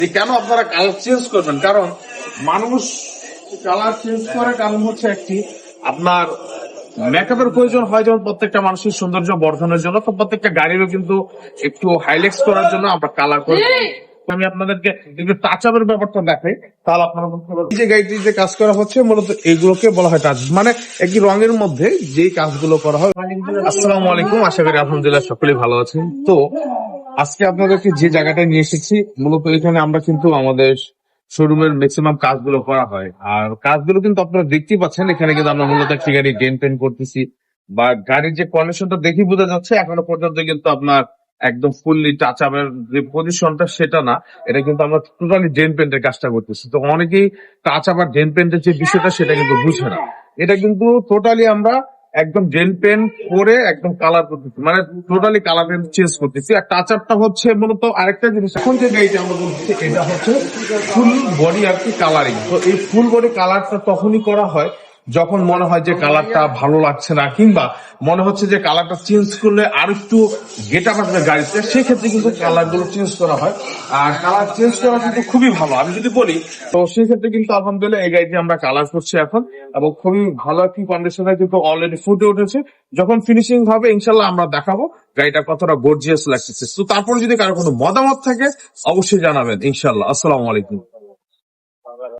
যে কেন আপনারা কালার চেঞ্জ করবেন, কারণ মানুষ কালার চেঞ্জ করে কারণ হচ্ছে একটি আপনার মেকআপের প্রয়োজন হয়, যেমন প্রত্যেকটা মানুষের সৌন্দর্য বর্ধনের জন্য, তো প্রত্যেকটা গাড়িরও কিন্তু একটু হাইলাইটস করার জন্য আমরা কালার করি। আমি আপনাদেরকে একটু টাচ আপের ব্যাপারটা দেখাই, তাহলে আপনারা বুঝতে পারবেন। এই যে গাড়িটি যে কাজ করা হচ্ছে মূলত এইগুলোকে বলা হয় টাচ, মানে একই রঙের মধ্যে যে কাজগুলো করা হয়। আসসালামু আলাইকুম, আশা করি আলহামদুলিল্লাহ সকলেই ভালো আছেন। তো আজকে আপনাদেরকে যে জায়গাটায় নিয়ে এসেছি মূলত এখানে আমরা কিন্তু আমাদের শোরুমের ম্যাক্সিমাম কাজগুলো করা হয়, আর কাজগুলো কিন্তু আপনারা দেখতেই পাচ্ছেন। এখানে কিন্তু আমরা মূলত একটি গাড়ি ডেন পেন করতেছি, বা গাড়ির যে কন্ডিশনটা দেখি বোঝা যাচ্ছে এখনো পর্যন্ত কিন্তু আপনার একদম ফুললি টাচ আপের যে পজিশনটা সেটা না, এটা কিন্তু আমরা টোটালি ডেন পেন্টের কাজটা করতেছি। তো অনেকেই টাচ আপ আর ডেন পেন্টের যে বিষয়টা সেটা কিন্তু বুঝে না। এটা কিন্তু টোটালি আমরা একদম জেল পেন করে একদম কালার করতেছি, মানে টোটালি কালার চেঞ্জ করতেছি। আর টাচ আপটা হচ্ছে মূলত আরেকটা জিনিস, এখন যে গাড়িটা আমরা বলছি এটা হচ্ছে ফুল বডি আর কি কালারিং। তো এই ফুল বডি কালারটা তখনই করা হয় যখন মনে হয় যে কালারটা ভালো লাগছে না, কিংবা মনে হচ্ছে যে কালারটা চেঞ্জ করলে আর একটু গেট আপ আসবে গাড়িতে, সেক্ষেত্রে কিন্তু কালার গুলো চেঞ্জ করা হয়। আর কালার চেঞ্জ করা কিন্তু খুবই ভালো আমি যদি বলি, তো সেক্ষেত্রে কিন্তু আলহামদুলিল্লাহ এই গাড়িটি আমরা কালার করছি এখন, এবং খুবই ভালো একটি কন্ডিশনে কিন্তু অলরেডি ফুটে উঠেছে। যখন ফিনিশিং হবে ইনশাল্লাহ আমরা দেখাবো গাড়িটা কতটা গর্জিয়াস লাগতেছে। তো তারপরে যদি কারো কোনো মতামত থাকে অবশ্যই জানাবেন ইনশাল্লাহ। আসসালামু আলাইকুম।